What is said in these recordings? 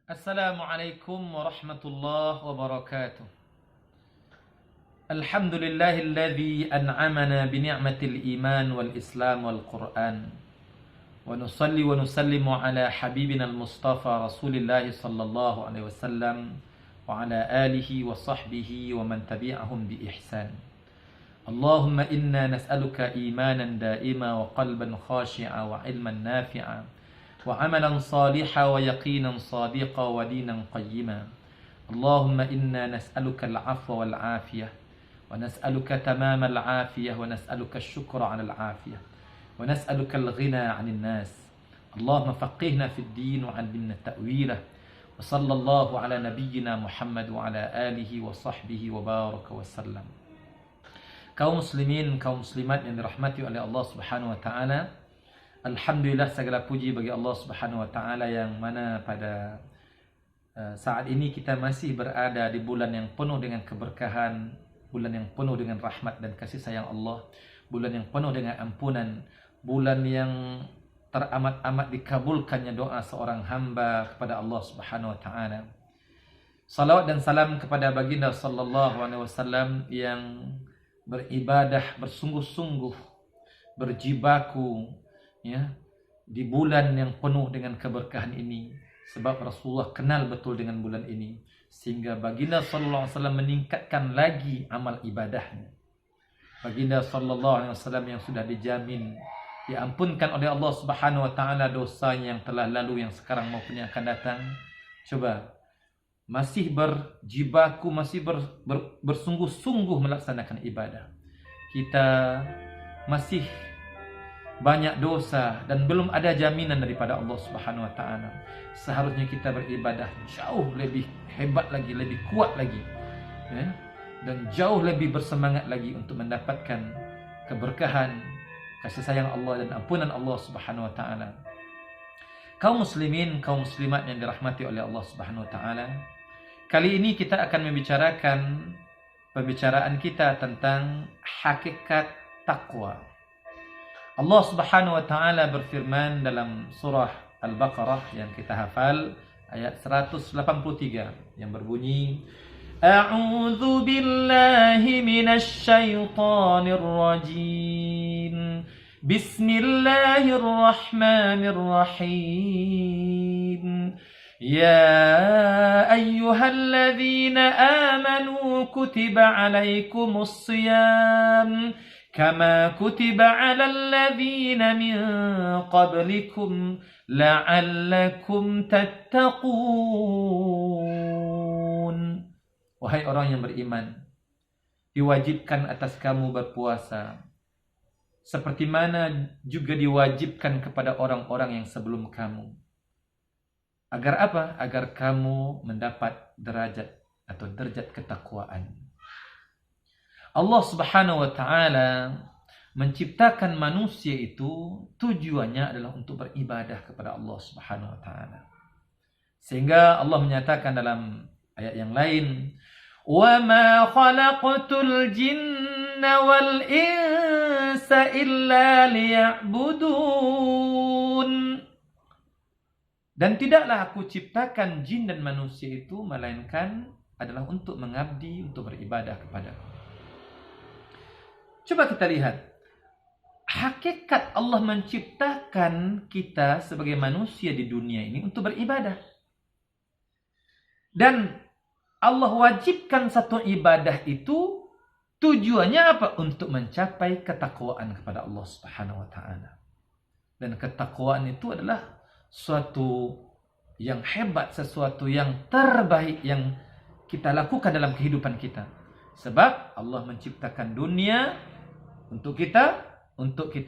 Assalamualaikum warahmatullahi wabarakatuh. Alhamdulillahilladzi an'amana bi ni'matil iman wal islam wal Qur'an. Wa nusalli wa nusallimu ala habibina al-Mustafa Rasulillah sallallahu alaihi wasallam wa ala alihi wa sahbihi wa man tabi'ahum bi ihsan. Allahumma inna nas'aluka imanan da'ima wa qalban khashi'a wa ilman nafi'a wa amalan salihan wa yaqinan sadiqa wa dinan qayyima. Allahumma inna nas'aluka al-'afwa wal 'afiyah wa nas'aluka tamama al-'afiyah wa nas'aluka asy-syukra 'ala al-'afiyah wa nas'aluka al-ghina 'anil nas. Allahumma faqihna fid din wa 'allimna ta'wilah. Wa sallallahu ala nabiyyina Muhammad wa ala alihi wa sahbihi wa baraka wa sallam. Kaum muslimin, kaum muslimat yang dirahmati oleh Allah Subhanahu wa taala, alhamdulillah, segala puji bagi Allah Subhanahu wa taala yang mana pada saat ini kita masih berada di bulan yang penuh dengan keberkahan, bulan yang penuh dengan rahmat dan kasih sayang Allah, bulan yang penuh dengan ampunan, bulan yang teramat-amat dikabulkannya doa seorang hamba kepada Allah Subhanahu wa taala. Salawat dan salam kepada baginda sallallahu alaihi wasallam yang beribadah bersungguh-sungguh, berjibaku di bulan yang penuh dengan keberkahan ini, sebab Rasulullah kenal betul dengan bulan ini, sehingga baginda sallallahu alaihi wasallam meningkatkan lagi amal ibadahnya. Baginda sallallahu alaihi wasallam yang sudah dijamin diampunkan oleh Allah Subhanahu wa taala dosanya yang telah lalu, yang sekarang maupun yang akan datang. Coba masih berjibaku, masih bersungguh-sungguh melaksanakan ibadah. Kita masih banyak dosa dan belum ada jaminan daripada Allah Subhanahu wa taala. Seharusnya kita beribadah jauh lebih hebat lagi, lebih kuat lagi, dan jauh lebih bersemangat lagi untuk mendapatkan keberkahan, kasih sayang Allah dan ampunan Allah Subhanahu wa taala. Kaum muslimin, kaum muslimat yang dirahmati oleh Allah Subhanahu wa taala, kali ini kita akan membicarakan pembicaraan kita tentang hakikat takwa. Allah Subhanahu wa taala berfirman dalam surah Al-Baqarah yang kita hafal, ayat 183, yang berbunyi, A'udzu billahi minasy syaithanir rajim. Bismillahirrahmanirrahim. Ya ayyuhalladzina amanu kutiba alaikumus shiyam kama kutiba 'alal ladzina min qablikum la'allakum tattaqun. Wahai orang yang beriman, diwajibkan atas kamu berpuasa seperti mana juga diwajibkan kepada orang-orang yang sebelum kamu. Agar apa? Agar kamu mendapat derajat atau derajat ketakwaan. Allah Subhanahu wa taala menciptakan manusia itu tujuannya adalah untuk beribadah kepada Allah Subhanahu wa taala. Sehingga Allah menyatakan dalam ayat yang lain, "Wa ma khalaqtul jinna wal insa illa liya'budun." Dan tidaklah aku ciptakan jin dan manusia itu melainkan adalah untuk mengabdi, untuk beribadah kepadaku. Coba kita lihat hakikat Allah menciptakan kita sebagai manusia di dunia ini untuk beribadah. Dan Allah wajibkan satu ibadah itu tujuannya apa? Untuk mencapai ketakwaan kepada Allah Subhanahu wa taala. Dan ketakwaan itu adalah suatu yang hebat, sesuatu yang terbaik yang kita lakukan dalam kehidupan kita. Sebab Allah menciptakan dunia untuk kita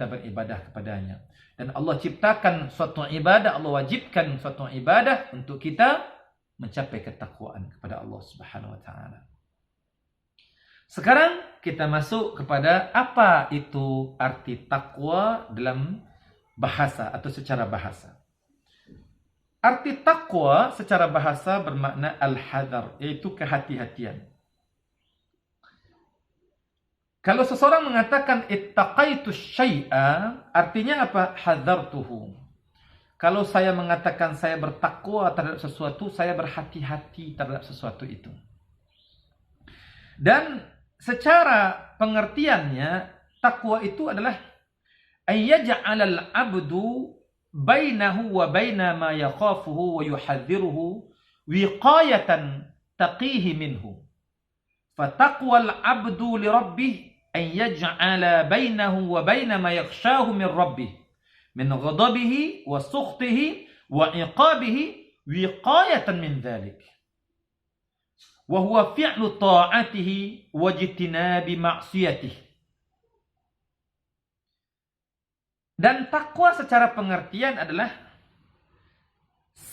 beribadah kepadanya. Dan Allah ciptakan suatu ibadah, Allah wajibkan suatu ibadah untuk kita mencapai ketakwaan kepada Allah Subhanahu wa taala. Sekarang kita masuk kepada apa itu arti takwa dalam bahasa atau secara bahasa. Arti takwa secara bahasa bermakna al-hadar, yaitu kehati-hatian. Kalau seseorang mengatakan ittaqaitu syai'a, artinya apa? Hadartuhu. Kalau saya mengatakan saya bertakwa terhadap sesuatu, saya berhati-hati terhadap sesuatu itu. Dan secara pengertiannya, takwa itu adalah ayyaj'alal abdu bainahu wa baina ma yakhafuhu wa yuhadziruhu wiqayatan taqihi minhu. Fataqwal abdu li rabbih an yaj'ala bainahu wa baina ma yakhshahu min rabbih min ghadabihi wa sukhtihi wa iqabihi wiqayatan min dhalik. Wa huwa fi'lu ta'atihi wa jitinabi ma'siyatihi. Dan takwa secara pengertian adalah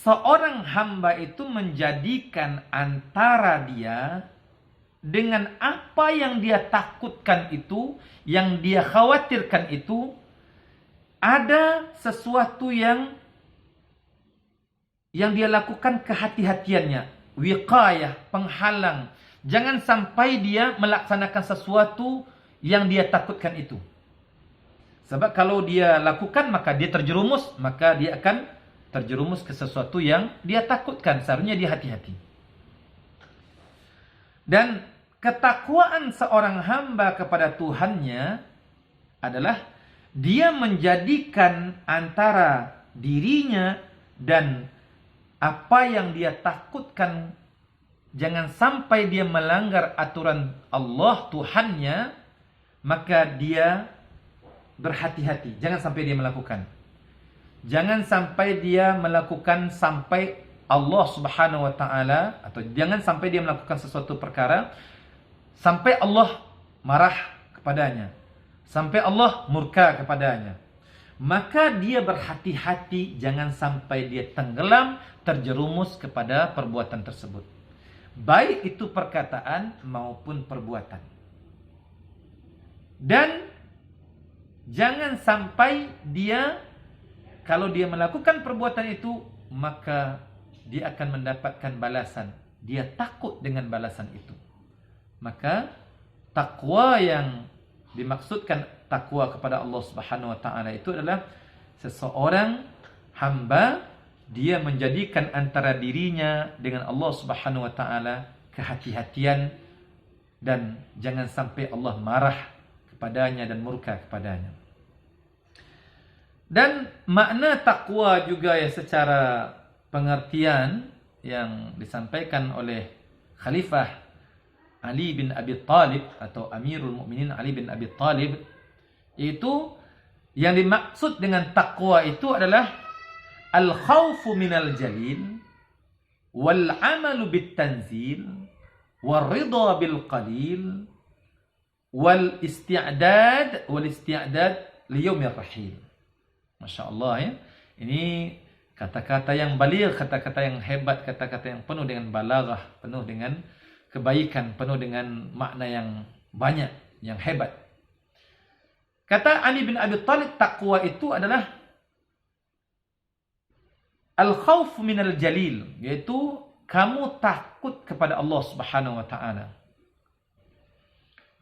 seorang hamba itu menjadikan antara dia dengan apa yang dia takutkan itu, yang dia khawatirkan itu, ada sesuatu yang dia lakukan kehati-hatiannya, wiqayah, penghalang. Jangan sampai dia melaksanakan sesuatu yang dia takutkan itu. Sebab kalau dia lakukan, maka dia terjerumus, maka dia akan terjerumus ke sesuatu yang dia takutkan. Seharusnya dia hati-hati. Dan ketakwaan seorang hamba kepada Tuhannya adalah dia menjadikan antara dirinya dan apa yang dia takutkan, jangan sampai dia melanggar aturan Allah Tuhannya, maka dia berhati-hati, jangan sampai dia melakukan. Jangan sampai dia melakukan sampai Allah Subhanahu wa taala, atau jangan sampai dia melakukan sesuatu perkara sampai Allah marah kepadanya, sampai Allah murka kepadanya. Maka dia berhati-hati jangan sampai dia tenggelam, terjerumus kepada perbuatan tersebut, baik itu perkataan maupun perbuatan. Dan jangan sampai dia, kalau dia melakukan perbuatan itu, maka dia akan mendapatkan balasan. Dia takut dengan balasan itu. Maka takwa yang dimaksudkan, takwa kepada Allah Subhanahu wa taala itu adalah seseorang hamba dia menjadikan antara dirinya dengan Allah Subhanahu wa taala kehati-hatian, dan jangan sampai Allah marah kepadanya dan murka kepadanya. Dan makna takwa juga ya secara pengertian yang disampaikan oleh Khalifah Ali bin Abi Thalib atau Amirul Mukminin Ali bin Abi Thalib, itu yang dimaksud dengan takwa itu adalah al-khawfu minal jalil wal amalu bit tanzil wal ridha bil qalil wal isti'dad li yaumir rahil. Masya Allah ya. Ini kata-kata yang baligh, kata-kata yang hebat, kata-kata yang penuh dengan balaghah, penuh dengan kebaikan, penuh dengan makna yang banyak, yang hebat. Kata Ali bin Abi Thalib, takwa itu adalah al-khawf minal jalil, yaitu kamu takut kepada Allah Subhanahu wa taala.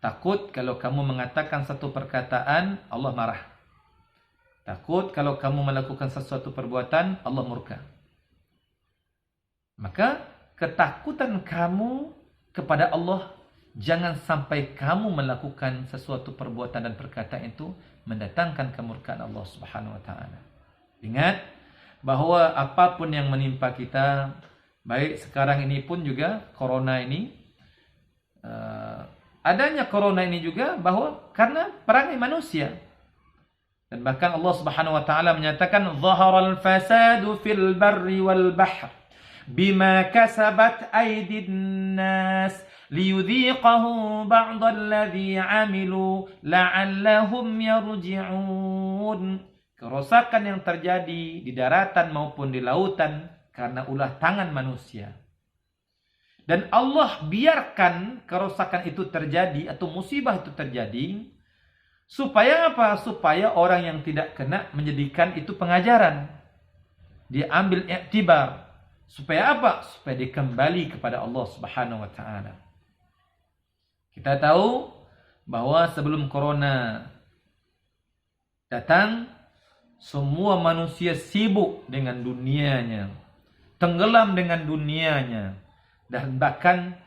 Takut kalau kamu mengatakan satu perkataan, Allah marah. Takut kalau kamu melakukan sesuatu perbuatan, Allah murka. Maka ketakutan kamu kepada Allah, jangan sampai kamu melakukan sesuatu perbuatan dan perkataan itu mendatangkan kemurkaan Allah Subhanahu wa taala. Ingat bahwa apapun yang menimpa kita, baik sekarang ini pun juga corona ini, adanya corona ini juga bahwa karena perangai manusia. Dan bahkan Allah Subhanahu wa taala menyatakan zaharal fasadu fil barri wal bahr bima kasabat aydin nas liyudhiqahum ba'dalladhi 'amilu la'allahum yarji'un. Kerusakan yang terjadi di daratan maupun di lautan karena ulah tangan manusia. Dan Allah biarkan kerusakan itu terjadi atau musibah itu terjadi supaya apa? Supaya orang yang tidak kena menjadikan itu pengajaran. Dia ambil iktibar. Supaya apa? Supaya dia kembali kepada Allah Subhanahu wa taala. Kita tahu bahwa sebelum corona datang, Semua manusia sibuk dengan dunianya, tenggelam dengan dunianya, dan bahkan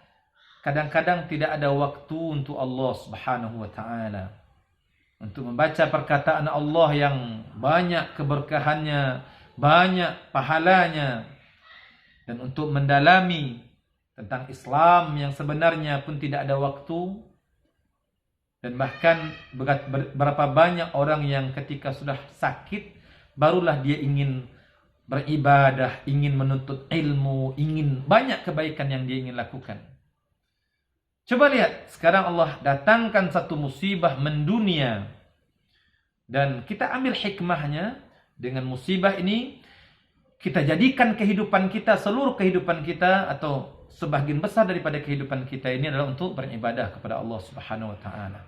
kadang-kadang tidak ada waktu untuk Allah Subhanahu wa taala, untuk membaca perkataan Allah yang banyak keberkahannya, banyak pahalanya, dan untuk mendalami tentang Islam yang sebenarnya pun tidak ada waktu. Dan bahkan berapa banyak orang yang ketika sudah sakit barulah dia ingin beribadah, ingin menuntut ilmu, ingin banyak kebaikan yang dia ingin lakukan. Coba lihat, sekarang Allah datangkan satu musibah mendunia, dan kita ambil hikmahnya. Dengan musibah ini kita jadikan kehidupan kita, seluruh kehidupan kita atau sebagian besar daripada kehidupan kita ini adalah untuk beribadah kepada Allah Subhanahu wa taala.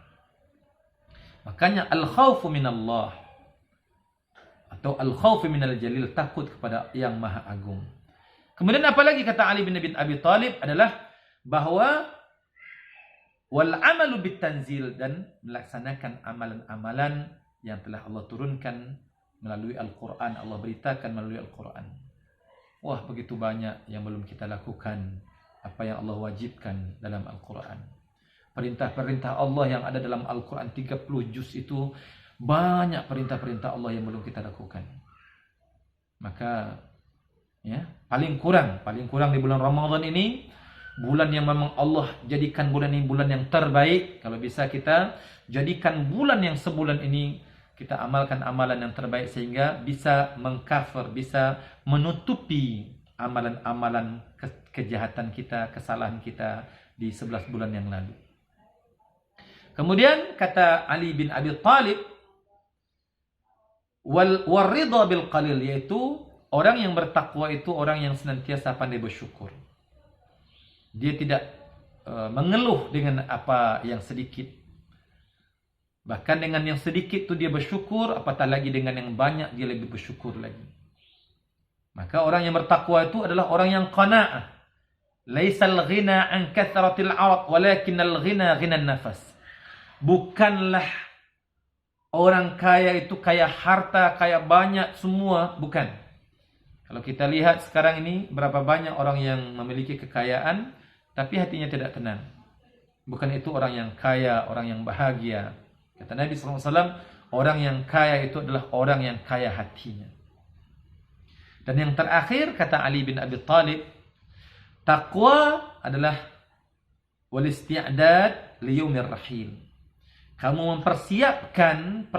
Makanya al-khaufu minallah atau al-khaufu minal jalil, takut kepada yang maha agung. Kemudian apalagi kata Ali bin Abi Thalib adalah bahwa wal amalu bitanzil, dan melaksanakan amalan-amalan yang telah Allah turunkan melalui Al-Quran, Allah beritakan melalui Al-Quran. Wah, begitu banyak yang belum kita lakukan apa yang Allah wajibkan dalam Al-Quran. Perintah-perintah Allah yang ada dalam Al-Quran 30 juz itu, banyak perintah-perintah Allah yang belum kita lakukan. Maka ya, paling kurang di bulan Ramadan ini, bulan yang memang Allah jadikan bulan ini bulan yang terbaik. Kalau bisa kita jadikan bulan yang sebulan ini kita amalkan amalan yang terbaik, sehingga bisa mengcover, bisa menutupi amalan-amalan kejahatan kita, kesalahan kita di 11 bulan yang lalu. Kemudian kata Ali bin Abi Thalib, wal ridha bil qalil, yaitu orang yang bertakwa itu orang yang senantiasa pandai bersyukur. Dia tidak mengeluh dengan apa yang sedikit. Bahkan dengan yang sedikit itu dia bersyukur, apatah lagi dengan yang banyak dia lebih bersyukur lagi. Maka orang yang bertakwa itu adalah orang yang qanaah. Laisal ghina an kathratil 'araq, walakinnal ghina ghinan nafas. Bukanlah orang kaya itu kaya harta, kaya banyak semua, bukan. Kalau kita lihat sekarang ini, berapa banyak orang yang memiliki kekayaan tapi hatinya tidak tenang. Bukan itu orang yang kaya, orang yang bahagia. Kata Nabi SAW, orang yang kaya itu adalah orang yang kaya hatinya. Dan yang terakhir, kata Ali bin Abi Thalib, taqwa adalah wal isti'dad liyaumir rahil. Kamu mempersiapkan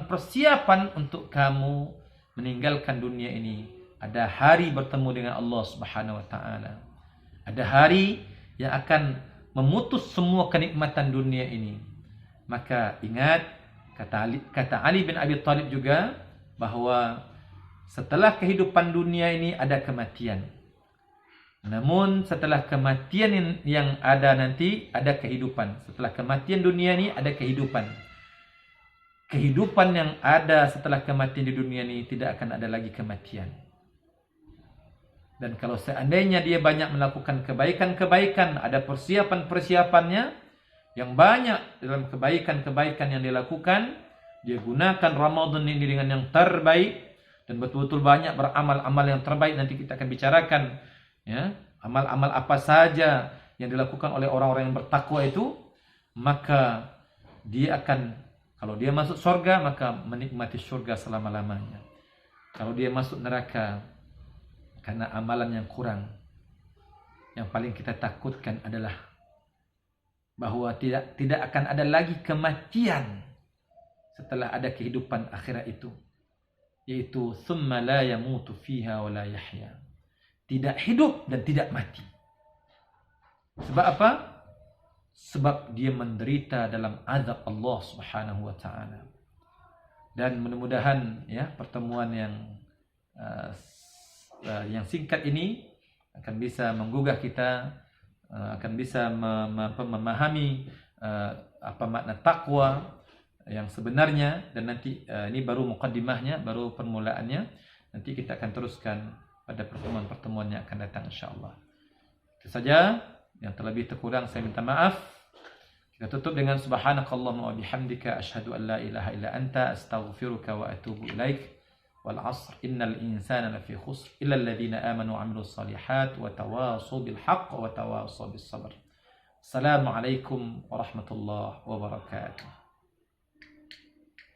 persiapan untuk kamu meninggalkan dunia ini. Ada hari bertemu dengan Allah Subhanahu wa taala. Ada hari yang akan memutus semua kenikmatan dunia ini. Maka ingat, kata Ali bin Abi Thalib juga, bahwa setelah kehidupan dunia ini ada kematian. Namun setelah kematian yang ada nanti ada kehidupan. Setelah kematian dunia ini ada kehidupan. Kehidupan yang ada setelah kematian di dunia ini tidak akan ada lagi kematian. Dan kalau seandainya dia banyak melakukan kebaikan-kebaikan, ada persiapan-persiapannya yang banyak dalam kebaikan-kebaikan yang dilakukan, dia gunakan Ramadan ini dengan yang terbaik dan betul-betul banyak beramal-amal yang terbaik. Nanti kita akan bicarakan ya, amal-amal apa saja yang dilakukan oleh orang-orang yang bertakwa itu, maka dia akan, kalau dia masuk surga, maka menikmati surga selama-lamanya. Kalau dia masuk neraka karena amalan yang kurang, yang paling kita takutkan adalah bahwa tidak akan ada lagi kematian setelah ada kehidupan akhirat itu, yaitu thumma la yamutu fiha wa la yahya. Tidak hidup dan tidak mati. Sebab apa? Sebab dia menderita dalam azab Allah Subhanahu wa taala. Dan mudah-mudahan ya, pertemuan yang singkat ini akan bisa menggugah kita, akan bisa memahami apa makna takwa yang sebenarnya. Dan nanti ini baru muqaddimahnya, baru permulaannya. Nanti kita akan teruskan pada pertemuan-pertemuan yang akan datang insyaallah. Itu saja, yang terlebih terkurang saya minta maaf. Kita tutup dengan subhanakallahumma wa bihamdika asyhadu an la ilaha illa anta astaghfiruka wa atubu ilaik. wal 'asr innal insana lafi khusr illa alladziina aamanu wa 'amilus shalihaat wa tawaasaw bil haqq wa tawaasaw bis sabr. Assalamualaikum warahmatullahi wabarakatuh.